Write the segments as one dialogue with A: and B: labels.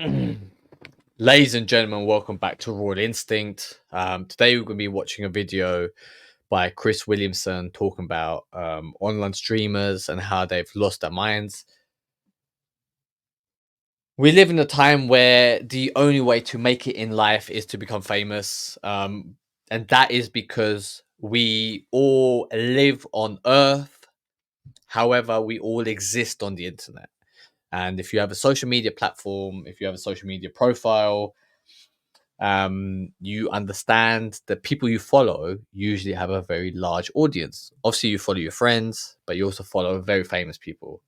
A: Ladies and gentlemen, welcome back to Raw Instinct. Today we're going to be watching a video by Chris Williamson talking about online streamers and how they've lost their minds. We live in a time where the only way to make it in life is to become famous. And that is because we all live on Earth. However, we all exist on the internet. And if you have a social media platform, if you have a social media profile, you understand that people you follow usually have a very large audience. Obviously, you follow your friends, but you also follow very famous people.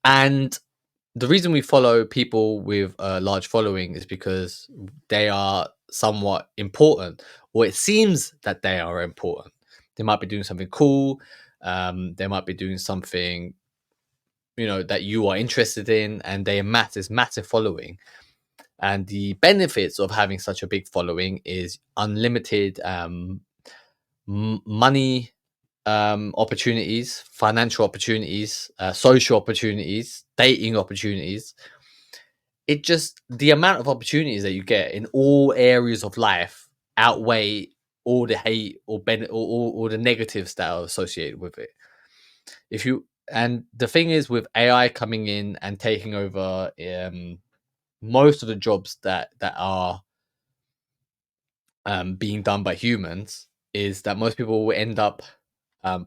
A: And the reason we follow people with a large following is because they are somewhat important, or it seems that they are important. They might be doing something cool. They might be doing something, that you are interested in, and they amass this massive following. And the benefits of having such a big following is unlimited money opportunities, financial opportunities, social opportunities, dating opportunities. It just, the amount of opportunities that you get in all areas of life outweigh all the hate or all the negatives that are associated with it. And the thing is, with AI coming in and taking over most of the jobs that are being done by humans, is that most people will end up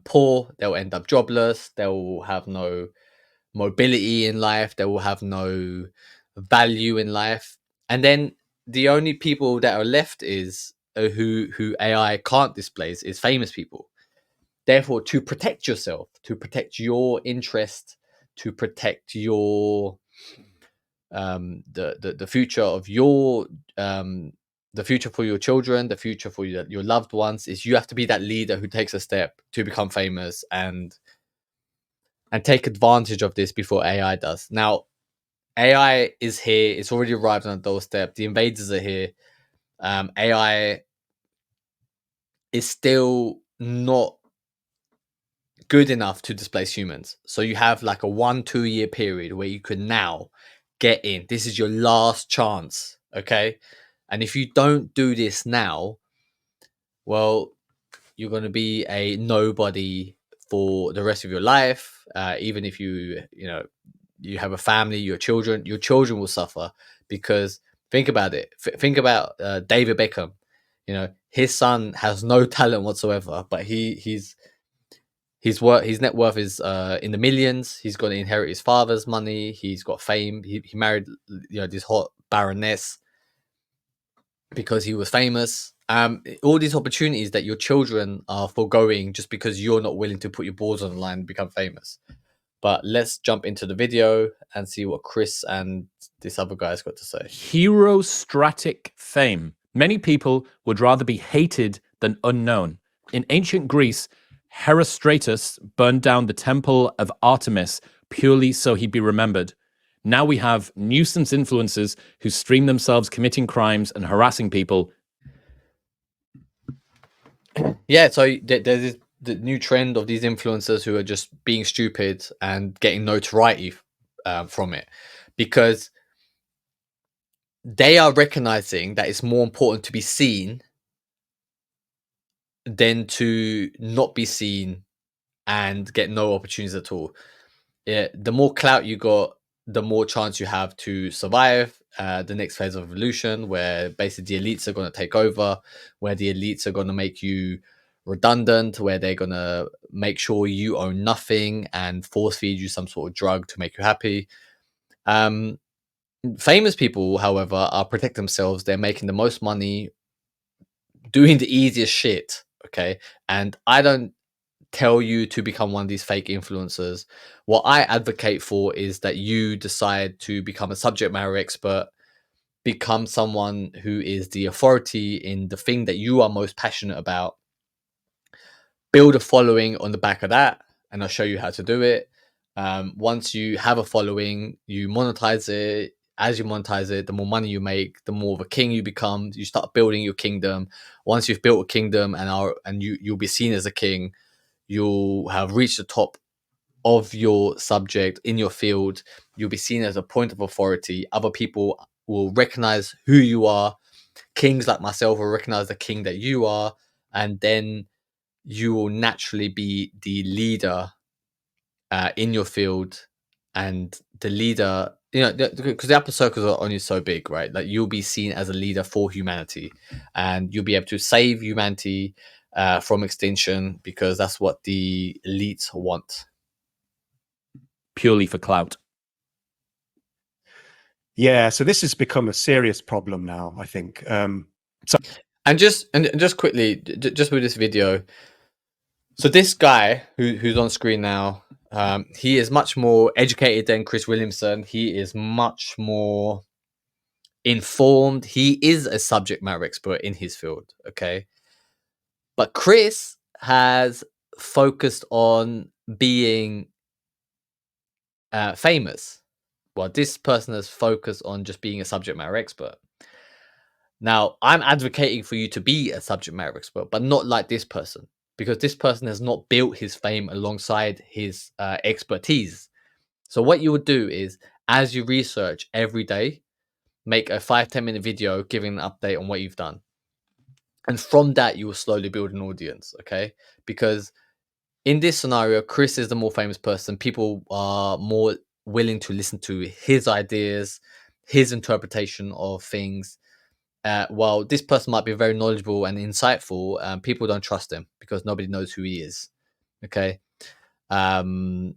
A: poor. They'll end up jobless. They will have no mobility in life. They will have no value in life. And then the only people that are left is who AI can't displace is famous people. Therefore, to protect yourself, to protect your interest, to protect your the future of your the future for your children, the future for your loved ones, is you have to be that leader who takes a step to become famous and take advantage of this before AI does. Now, AI is here. It's already arrived on a doorstep. The invaders are here. AI is still not good enough to displace humans. So you have like a 1-2 year period where you can now get in. This is your last chance. Okay. And if you don't do this now, well, you're going to be a nobody for the rest of your life. Even if you have a family, your children will suffer, because think about it. Think about David Beckham. His son has no talent whatsoever, but his net worth is in the millions. He's going to inherit his father's money. He's got fame. He married this hot baroness because he was famous. All these opportunities that your children are foregoing just because you're not willing to put your balls on the line and become famous. But let's jump into the video and see what Chris and this other guy's got to say.
B: Herostratic fame. Many people would rather be hated than unknown. In ancient Greece, Herostratus burned down the temple of Artemis purely so he'd be remembered. Now we have nuisance influencers who stream themselves committing crimes and harassing people.
A: Yeah, so there's the new trend of these influencers who are just being stupid and getting notoriety from it, because they are recognizing that it's more important to be seen than to not be seen and get no opportunities at all. Yeah, the more clout you got, the more chance you have to survive the next phase of evolution, where basically the elites are going to take over, where the elites are going to make you redundant, where they're going to make sure you own nothing and force feed you some sort of drug to make you happy. Famous people, however, are protecting themselves. They're making the most money doing the easiest shit. Okay. And I don't tell you to become one of these fake influencers. What I advocate for is that you decide to become a subject matter expert, become someone who is the authority in the thing that you are most passionate about, build a following on the back of that, and I'll show you how to do it. Once you have a following, you monetize it. As you monetize it, the more money you make, the more of a king you become. You start building your kingdom. Once you've built a kingdom and you'll be seen as a king, you'll have reached the top of your subject in your field, You'll be seen as a point of authority. Other people will recognize who you are. Kings like myself will recognize the king that you are, and then you will naturally be the leader in your field, and the leader, because the upper circles are only so big, right? Like, you'll be seen as a leader for humanity, and you'll be able to save humanity from extinction, because that's what the elites want.
B: Purely for clout.
C: Yeah, so this has become a serious problem now, I think.
A: And just quickly, just with this video, so this guy who's on screen now, he is much more educated than Chris Williamson. He is much more informed. He is a subject matter expert in his field, okay? But Chris has focused on being famous. Well, this person has focused on just being a subject matter expert. Now, I'm advocating for you to be a subject matter expert, but not like this person, because this person has not built his fame alongside his expertise. So what you would do is, as you research every day, make a 5-10 minute video giving an update on what you've done. And from that, you will slowly build an audience, okay? Because in this scenario, Chris is the more famous person. People are more willing to listen to his ideas, his interpretation of things. While this person might be very knowledgeable and insightful, people don't trust him because nobody knows who he is, okay? And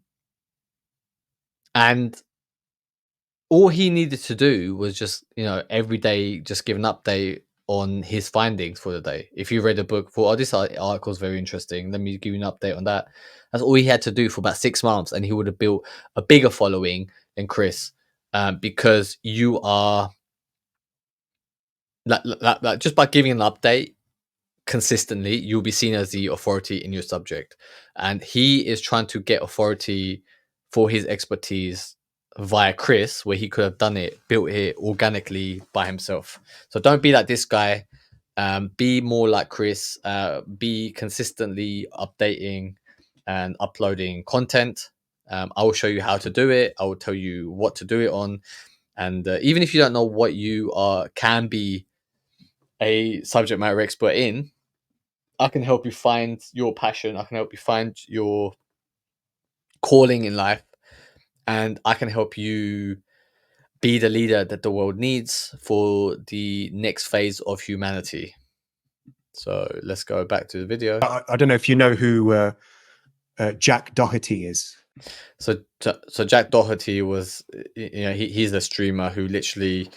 A: all he needed to do was just, every day, just give an update on his findings for the day. If you read a book for, this article is very interesting, let me give you an update on that. That's all he had to do for about 6 months, and he would have built a bigger following than Chris, because you are like just by giving an update consistently, you'll be seen as the authority in your subject. And he is trying to get authority for his expertise via Chris, where he could have built it organically by himself. So don't be like this guy. Be more like Chris. Be consistently updating and uploading content. I will show you how to do it. I will tell you what to do it on. And even if you don't know what you can be a subject matter expert in, I can help you find your passion. I can help you find your calling in life, and I can help you be the leader that the world needs for the next phase of humanity. So let's go back to the video.
C: I don't know if you know who Jack Doherty is.
A: So Jack Doherty was, he's a streamer who literally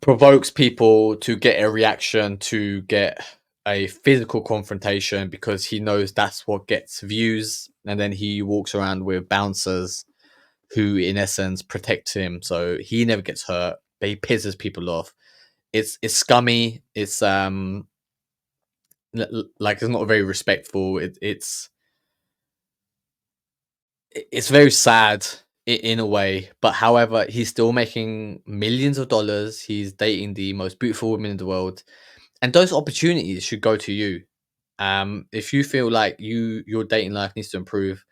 A: provokes people to get a reaction, to get a physical confrontation, because he knows that's what gets views. And then he walks around with bouncers who in essence protect him, so he never gets hurt, but he pisses people off. It's scummy. It's like, it's not very respectful. It's very sad in a way, but however, he's still making millions of dollars. He's dating the most beautiful women in the world, and those opportunities should go to you. If you feel like your dating life needs to improve,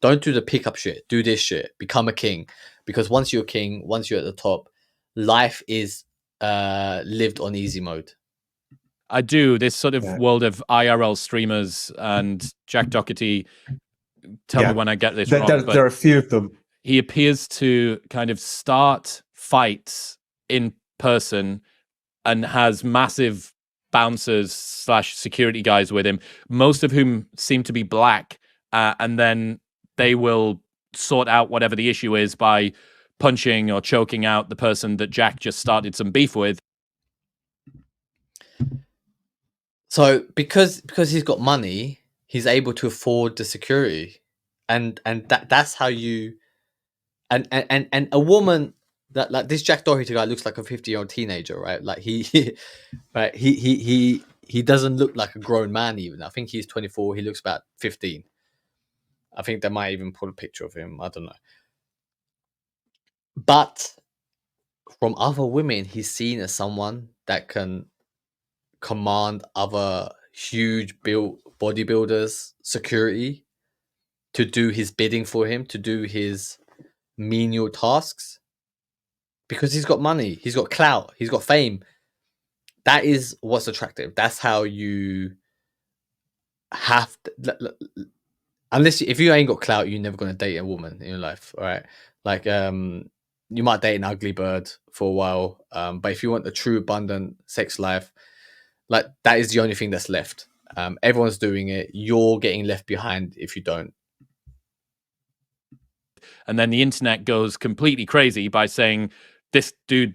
A: don't do the pickup shit. Do this shit. Become a king, because once you're a king, once you're at the top, life is lived on easy mode.
B: I do. This sort of world of IRL streamers and Jack Doherty, tell me when I get this wrong.
C: There are a few of them.
B: He appears to kind of start fights in person and has massive bouncers / security guys with him, most of whom seem to be black, and then they will sort out whatever the issue is by punching or choking out the person that Jack just started some beef with.
A: So because he's got money, he's able to afford the security, and that's how you, and a woman that, like, this Jack Doherty guy looks like a 50-year-old teenager, right? Like right, he doesn't look like a grown man even. I think he's 24. He looks about 15. I think they might even put a picture of him. I don't know. But from other women, he's seen as someone that can command other huge built bodybuilders' security to do his bidding for him, to do his menial tasks, because he's got money, he's got clout, he's got fame. That is what's attractive. That's how you have to, unless if you ain't got clout, you're never going to date a woman in your life, all right? Like you might date an ugly bird for a while, but if you want a true abundant sex life, like that is the only thing that's left. Everyone's doing it. You're getting left behind if you don't.
B: And then the internet goes completely crazy by saying this dude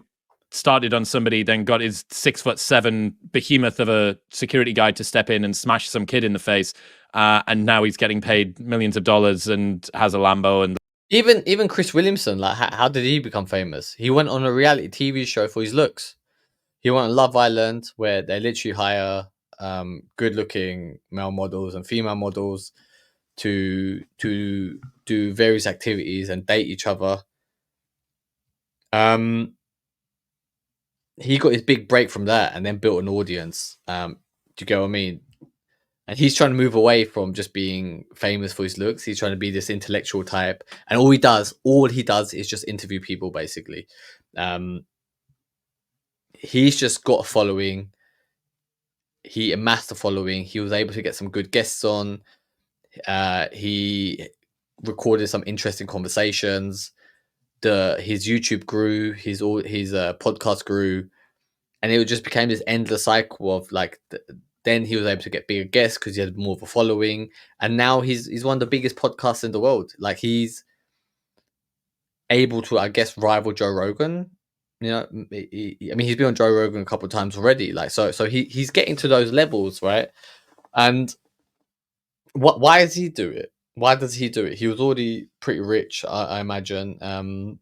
B: started on somebody, then got his 6'7" behemoth of a security guy to step in and smash some kid in the face, and now he's getting paid millions of dollars and has a Lambo. And
A: even Chris Williamson, like how did he become famous? He went on a reality TV show for his looks. He went on Love Island, where they literally hire good-looking male models and female models to do various activities and date each other. He got his big break from that and then built an audience. Do you get what I mean? And he's trying to move away from just being famous for his looks. He's trying to be this intellectual type. And all he does is just interview people, basically. He's just got a following. He amassed a following. He was able to get some good guests on. He recorded some interesting conversations. His YouTube grew. His podcast grew, and it just became this endless cycle of like. Then he was able to get bigger guests because he had more of a following, and now he's one of the biggest podcasts in the world. Like he's able to, I guess, rival Joe Rogan. You know, I mean, he's been on Joe Rogan a couple of times already. Like, so he's getting to those levels, right? And why does he do it? Why does he do it? He was already pretty rich, I imagine.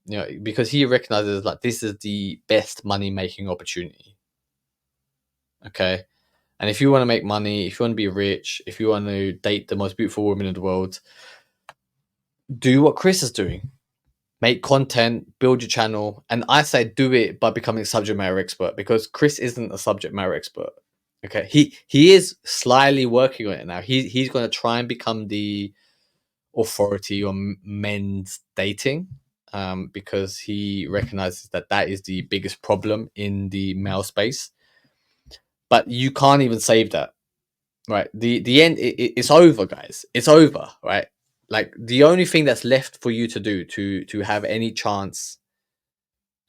A: You know, because he recognizes like this is the best money making opportunity. Okay, and if you want to make money, if you want to be rich, if you want to date the most beautiful woman in the world, do what Chris is doing. Make content, build your channel, and I say do it by becoming a subject matter expert, because Chris isn't a subject matter expert. Okay, he is slyly working on it now. He's going to try and become the authority on men's dating, because he recognizes that is the biggest problem in the male space. But you can't even save that, right? The end, it's over, guys. It's over, right? Like the only thing that's left for you to do to have any chance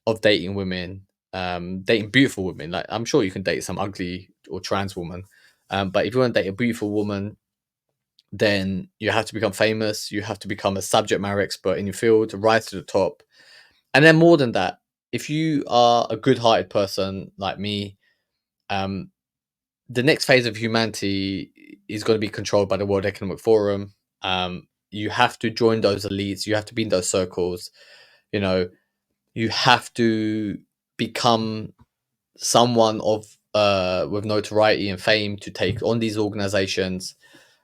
A: of dating women, dating beautiful women, like I'm sure you can date some ugly or trans woman, but if you want to date a beautiful woman, then you have to become famous. You have to become a subject matter expert in your field, rise to the top. And then more than that, if you are a good-hearted person like me, the next phase of humanity is going to be controlled by the World Economic Forum. You have to join those elites. You have to be in those circles. You know, you have to become someone of with notoriety and fame to take on these organizations.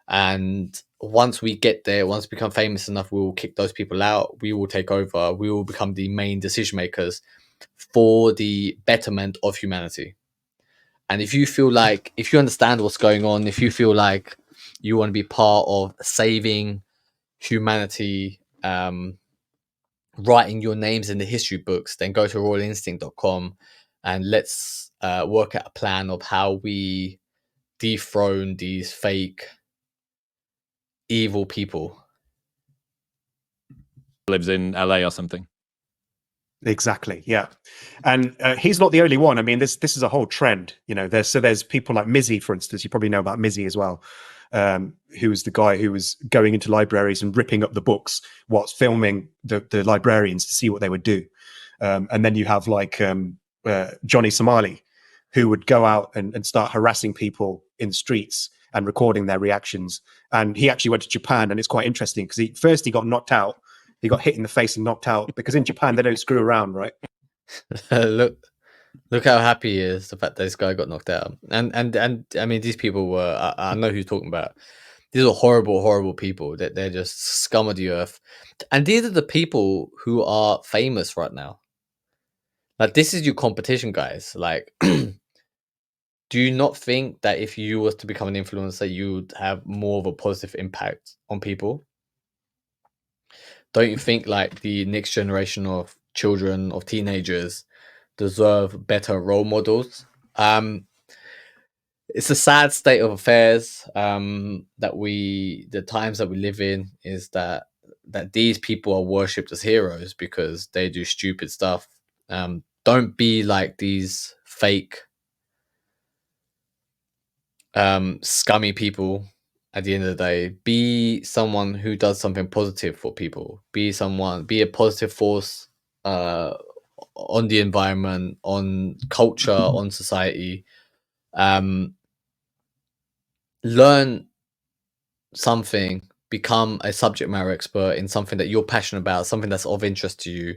A: And once we get there, once we become famous enough, we will kick those people out. We will take over. We will become the main decision makers for the betterment of humanity. And if you feel like, if you understand what's going on, if you feel like you want to be part of saving humanity, writing your names in the history books, then go to royalinstinct.com and let's work out a plan of how we dethrone these fake evil people.
B: lives in LA or something.
C: Exactly. Yeah, and he's not the only one. I mean, this is a whole trend. You know, there's people like Mizzy, for instance. You probably know about Mizzy as well, who was the guy who was going into libraries and ripping up the books whilst filming the librarians to see what they would do. And then you have like Johnny Somali, who would go out and start harassing people in the streets and recording their reactions. And he actually went to Japan, and it's quite interesting because he got knocked out. He got hit in the face and knocked out, because in Japan they don't screw around, right?
A: Look how happy he is, the fact that this guy got knocked out. And I mean, these people were, I know who you're talking about. These are horrible people. That they're just scum of the earth. And these are the people who are famous right now. Like, this is your competition, guys. Like, do you not think that if you was to become an influencer, you would have more of a positive impact on people? don't you think like the next generation of children, of teenagers, deserve better role models? It's a sad state of affairs, the times that we live in is that these people are worshipped as heroes because they do stupid stuff. Don't be like these fake scummy people. At the end of the day, be someone who does something positive for people. Be a positive force on the environment, on culture, on society. Learn something, become a subject matter expert in something that you're passionate about, something that's of interest to you.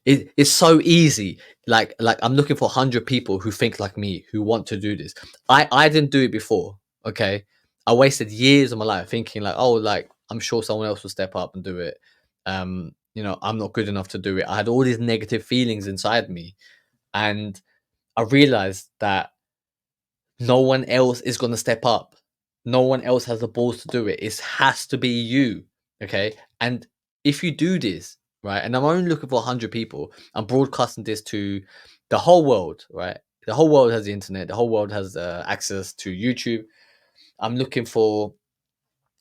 A: It's so easy. Like I'm looking for 100 people who think like me, who want to do this. I didn't do it before. Okay, I wasted years of my life thinking like, oh, like I'm sure someone else will step up and do it. You know, I'm not good enough to do it. I had all these negative feelings inside me, and I realized that no one else is going to step up. No one else has the balls to do it. It has to be you. Okay. And if you do this, right, and I'm only looking for 100 people, I'm broadcasting this to the whole world, right? The whole world has the internet. The whole world has access to YouTube. I'm looking for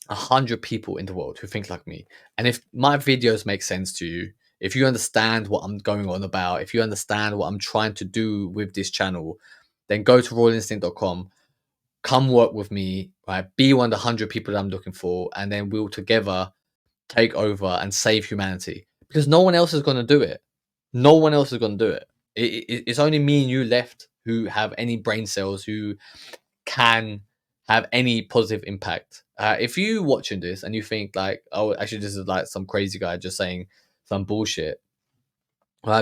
A: 100 people in the world who think like me. And if my videos make sense to you, if you understand what I'm going on about, if you understand what I'm trying to do with this channel, then go to royalinstinct.com, come work with me, right? Be one of the 100 people that I'm looking for, and then we'll together take over and save humanity. Because no one else is going to do it. No one else is going to do it. It's only me and you left who have any brain cells, who can have any positive impact. If you watching this and you think like, oh, actually this is like some crazy guy just saying some bullshit,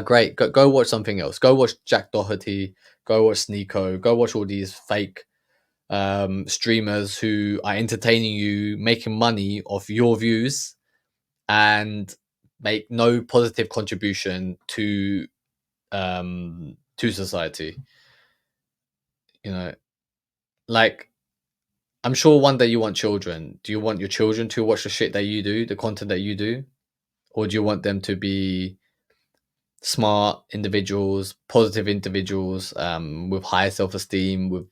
A: great, go watch something else. Go watch Jack Doherty, go watch Sneeko, go watch all these fake streamers who are entertaining you, making money off your views, and make no positive contribution to society. You know, like, I'm sure one day you want children. Do you want your children to watch the shit that you do, the content that you do? Or do you want them to be smart individuals, positive individuals, with high self-esteem,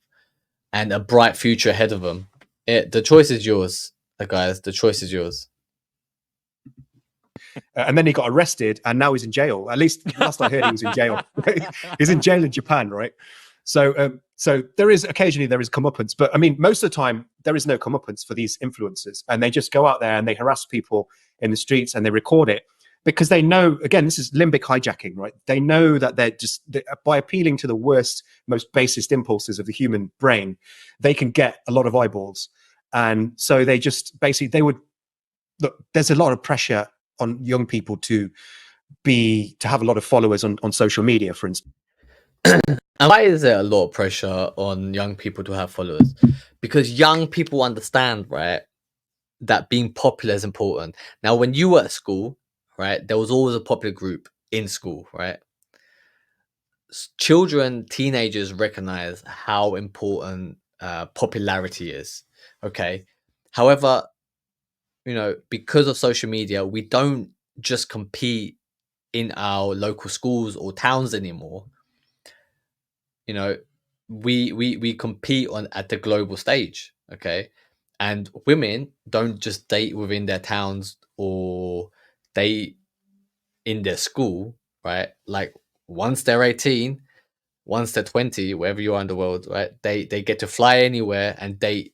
A: and a bright future ahead of them? The choice is yours, guys. The choice is yours.
C: And then he got arrested, and now he's in jail. At least last I heard, he was in jail. He's in jail in Japan, right? So, so there is comeuppance, but I mean, most of the time there is no comeuppance for these influencers, and they just go out there and they harass people in the streets and they record it because they know. Again, this is limbic hijacking, right? They know that by appealing to the worst, most basest impulses of the human brain, they can get a lot of eyeballs, and so they just basically look. There's a lot of pressure on young people to have a lot of followers on social media, for instance.
A: And why is there a lot of pressure on young people to have followers? Because young people understand, right, that being popular is important. Now, when you were at school, right, there was always a popular group in school, right? Children, teenagers recognize how important popularity is. Okay. However, you know, because of social media, we don't just compete in our local schools or towns anymore. You know, we compete at the global stage. Okay. And women don't just date within their towns or date in their school, right? Like, once they're 18, once they're 20, wherever you are in the world, right, they get to fly anywhere and date.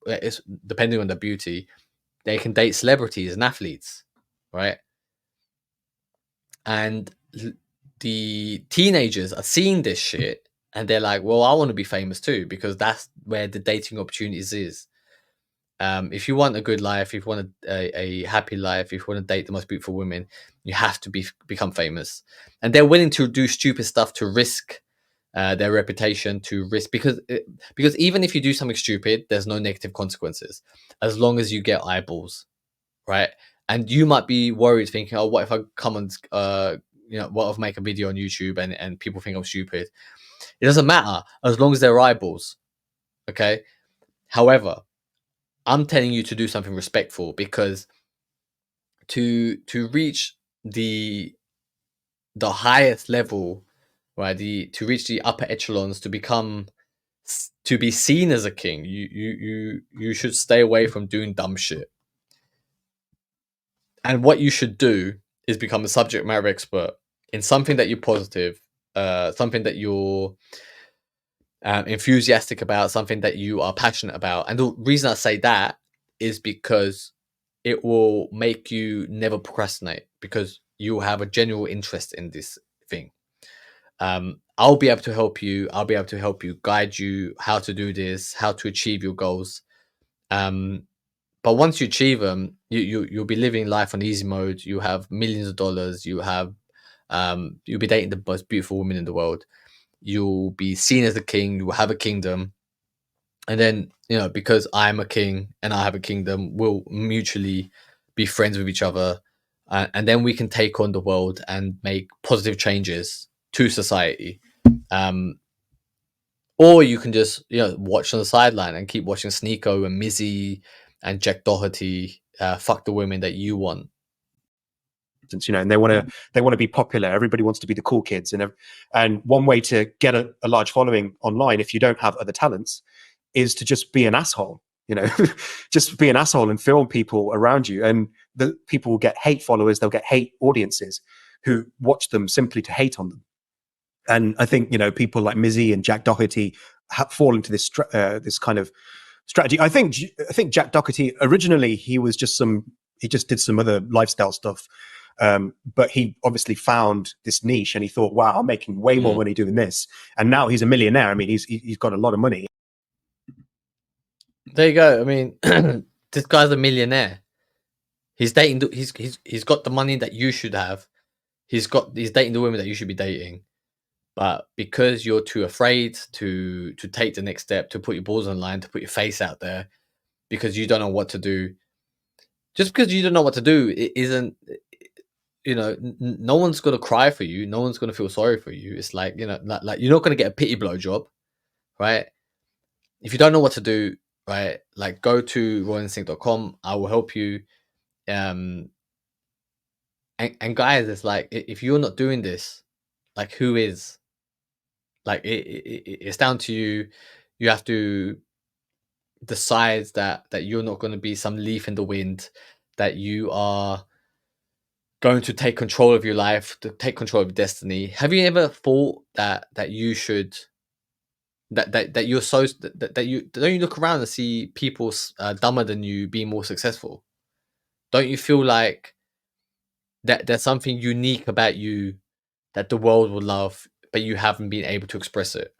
A: It's depending on the beauty, they can date celebrities and athletes, right? And the teenagers are seeing this shit and they're like, well, I want to be famous too, because that's where the dating opportunities is. If you want a good life, if you want a happy life, if you want to date the most beautiful women, you have to become famous. And they're willing to do stupid stuff to risk their reputation, to risk, because even if you do something stupid, there's no negative consequences as long as you get eyeballs, right? And you might be worried, thinking, oh, what if I come and what if I make a video on YouTube and people think I'm stupid? It doesn't matter as long as there are eyeballs. Okay. However, I'm telling you to do something respectful, because to reach the highest level, right? To reach the upper echelons, to be seen as a king, you should stay away from doing dumb shit. And what you should do is become a subject matter expert in something that you're positive, something that you're enthusiastic about, something that you are passionate about. And the reason I say that is because it will make you never procrastinate, because you have a genuine interest in this thing. I'll be able to help you. I'll be able to help you, guide you how to do this, how to achieve your goals. But once you achieve them, you'll be living life on easy mode. You have millions of dollars. You'll be dating the most beautiful women in the world. You'll be seen as a king. You will have a kingdom, and then, because I'm a king and I have a kingdom, we'll mutually be friends with each other, and then we can take on the world and make positive changes to society. Or you can just watch on the sideline and keep watching Sneeko and Mizzy and Jack Doherty fuck the women that you want.
C: And they want to be popular. Everybody wants to be the cool kids, and one way to get a large following online, if you don't have other talents, is to just be an asshole. Just be an asshole and film people around you, and the people will get hate followers. They'll get hate audiences who watch them simply to hate on them. And I think people like Mizzy and Jack Doherty fall into this this kind of strategy. I think Jack Doherty originally he just did some other lifestyle stuff. But he obviously found this niche and he thought, wow, I'm making way more money doing this. And now he's a millionaire. I mean, he's got a lot of money.
A: There you go. I mean, this guy's a millionaire. He's dating. He's got the money that you should have. He's dating the women that you should be dating. But because you're too afraid to take the next step, to put your balls on the line, to put your face out there, because you don't know what to do. Just because you don't know what to do, it isn't. No one's gonna cry for you. No one's gonna feel sorry for you. It's like like you're not gonna get a pity blow job, right? If you don't know what to do, right, like go to royinstinct.com. I will help you. And guys, it's like if you're not doing this, like who is? Like it's down to you. You have to decide that you're not going to be some leaf in the wind. That you are going to take control of your life, to take control of your destiny. Have you ever thought that you should that you're so that you don't you look around and see people dumber than you being more successful? Don't you feel like that there's something unique about you that the world will love, but you haven't been able to express it?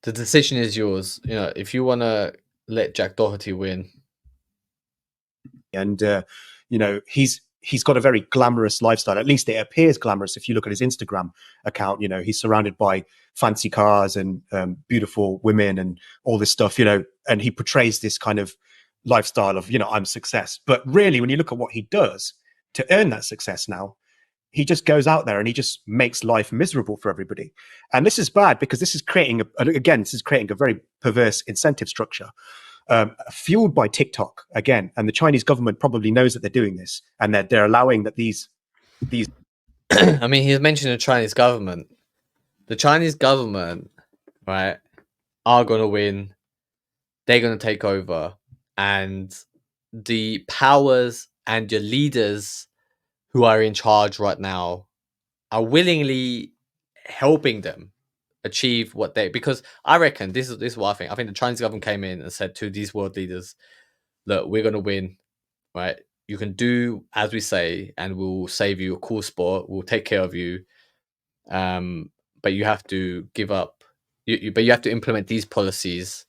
A: The decision is yours. If you want to let Jack Doherty win.
C: And he's got a very glamorous lifestyle. At least it appears glamorous if you look at his Instagram account. He's surrounded by fancy cars and beautiful women and all this stuff. And he portrays this kind of lifestyle of I'm success. But really, when you look at what he does to earn that success now, he just goes out there and he just makes life miserable for everybody. And this is bad because this is creating a very perverse incentive structure. Fueled by TikTok again, and the Chinese government probably knows that they're doing this, and they're allowing that these.
A: I mean, he's mentioned the Chinese government. The Chinese government, right, are going to win. They're going to take over, and the powers and your leaders who are in charge right now are willingly helping them achieve what because I reckon this is what I think. I think the Chinese government came in and said to these world leaders, look, we're going to win, right? You can do as we say, and we'll save you a cool spot. We'll take care of you. But you have to give up. But you have to implement these policies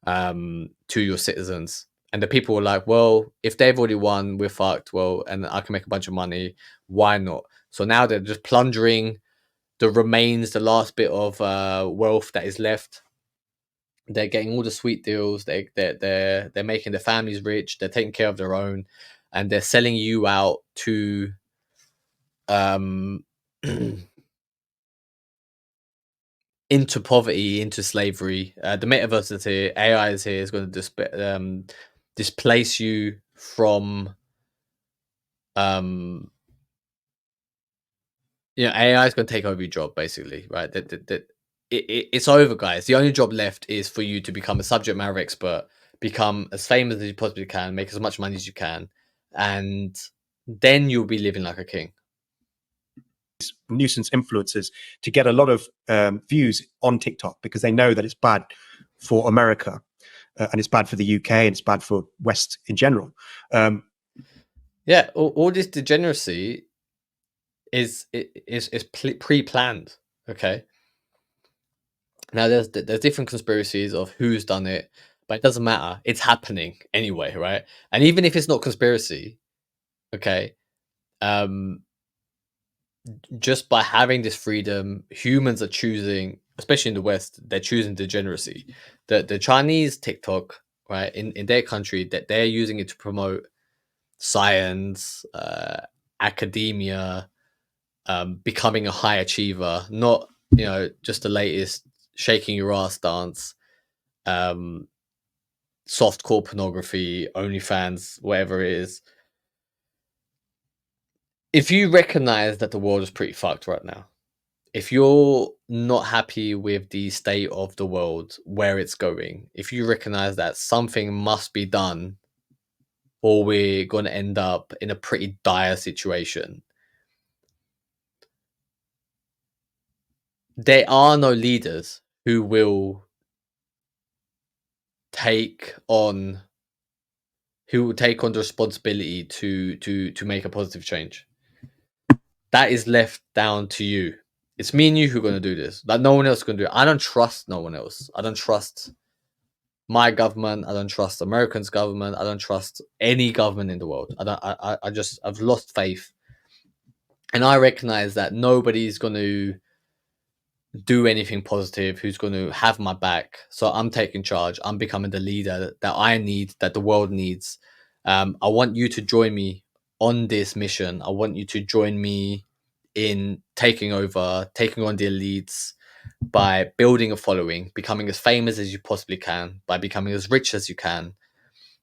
A: to your citizens. And the people were like, well, if they've already won, we're fucked. Well, and I can make a bunch of money. Why not? So now they're just plundering the remains, the last bit of wealth that is left. They're getting all the sweet deals. They're making their families rich. They're taking care of their own, and they're selling you out to into poverty, into slavery. The metaverse is here. AI is here. Is going to displace you from AI is going to take over your job, basically, right? It's over, guys. The only job left is for you to become a subject matter expert, become as famous as you possibly can, make as much money as you can, and then you'll be living like a king.
C: Nuisance influencers to get a lot of views on TikTok because they know that it's bad for America and it's bad for the UK and it's bad for West in general.
A: Yeah, all this degeneracy is pre-planned. Okay. Now there's different conspiracies of who's done it, but it doesn't matter. It's happening anyway, right? And even if it's not conspiracy, okay, just by having this freedom, humans are choosing, especially in the West, they're choosing degeneracy. The Chinese TikTok, right, in their country, that they're using it to promote science, academia, becoming a high achiever, not just the latest shaking your ass dance, softcore pornography, OnlyFans, whatever it is. If you recognize that the world is pretty fucked right now, if you're not happy with the state of the world, where it's going, if you recognize that something must be done or we're going to end up in a pretty dire situation, there are no leaders who will take on the responsibility to make a positive change. That is left down to you. It's me and you who are going to do this. Like, no one else is going to do it. I don't trust no one else. I don't trust my government. I don't trust Americans' government. I don't trust any government in the world. I've lost faith. And I recognize that nobody's going to do anything positive, who's going to have my back. So I'm taking charge. I'm becoming the leader that I need, that the world needs. I want you to join me on this mission. I want you to join me in taking on the elites by building a following, becoming as famous as you possibly can, by becoming as rich as you can.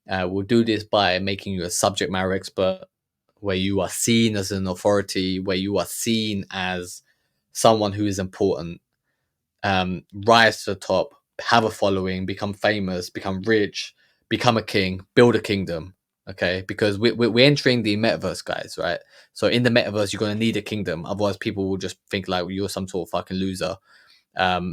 A: We'll do this by making you a subject matter expert, where you are seen as an authority, where you are seen as someone who is important. Rise to the top, have a following, become famous, become rich, become a king, build a kingdom. Okay, because we're entering the metaverse, guys, right? So in the metaverse, you're going to need a kingdom. Otherwise, people will just think like you're some sort of fucking loser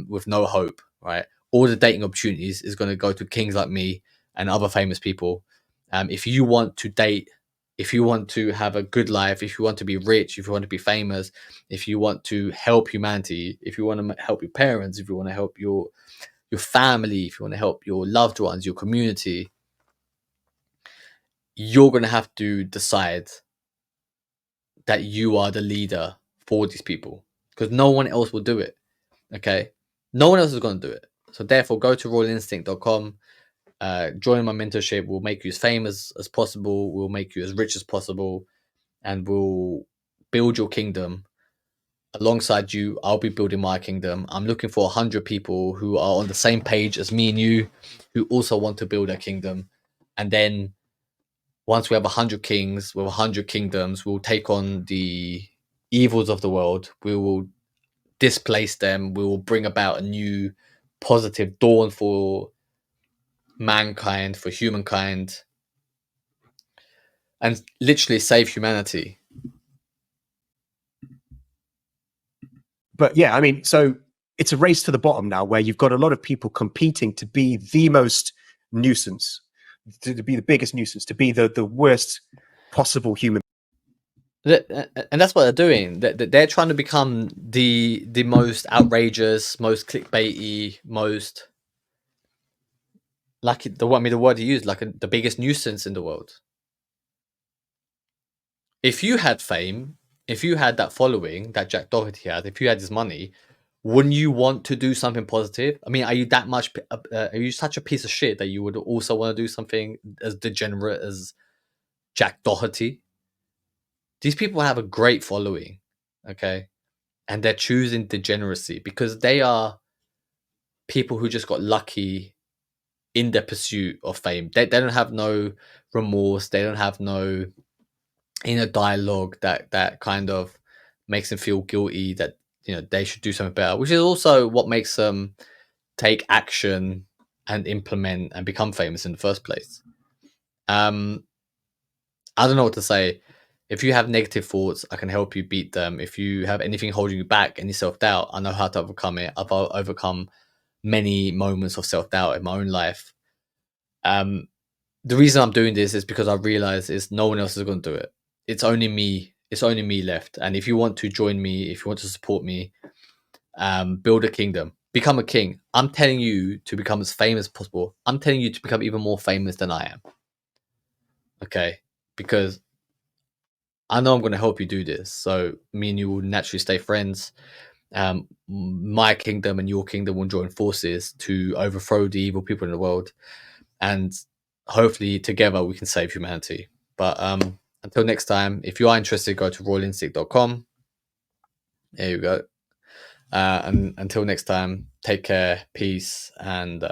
A: with no hope, right? All the dating opportunities is going to go to kings like me and other famous people. If you want to date, if you want to have a good life, if you want to be rich, if you want to be famous, if you want to help humanity, if you want to help your parents, if you want to help your family, if you want to help your loved ones, your community, you're going to have to decide that you are the leader for these people, because no one else will do it. Okay, no one else is going to do it. So therefore, go to royalinstinct.com, join my mentorship. We'll make you as famous as possible, we'll make you as rich as possible, and we'll build your kingdom alongside you. I'll be building my kingdom. I'm looking for 100 people who are on the same page as me and you, who also want to build a kingdom. And then once we have 100 kings with 100 kingdoms, we'll take on the evils of the world. We will displace them. We will bring about a new positive dawn for mankind, for humankind, and literally save humanity.
C: But yeah, I mean, so it's a race to the bottom now, where you've got a lot of people competing to be the most nuisance, to be the biggest nuisance, to be the worst possible human.
A: And that's what they're doing. They're trying to become the most outrageous, most clickbaity, most like the word you used, like the biggest nuisance in the world. If you had fame, if you had that following that Jack Doherty had, if you had his money, wouldn't you want to do something positive? I mean, are you that much? Are you such a piece of shit that you would also want to do something as degenerate as Jack Doherty? These people have a great following, okay, and they're choosing degeneracy because they are people who just got lucky in the pursuit of fame. They don't have no remorse. They don't have no inner dialogue that kind of makes them feel guilty that they should do something better, which is also what makes them take action and implement and become famous in the first place. I don't know what to say. If you have negative thoughts, I can help you beat them. If you have anything holding you back, any self-doubt, I know how to overcome it. I've overcome many moments of self-doubt in my own life. The reason I'm doing this is because I realize is no one else is going to do it. It's only me. It's only me left. And if you want to join me, if you want to support me, build a kingdom, become a king. I'm telling you to become as famous as possible. I'm telling you to become even more famous than I am. Okay? Because I know I'm going to help you do this. So me and you will naturally stay friends. My kingdom and your kingdom will join forces to overthrow the evil people in the world. And hopefully together we can save humanity. But until next time, if you are interested, go to royalinstinct.com. There you go. And until next time, take care, peace, and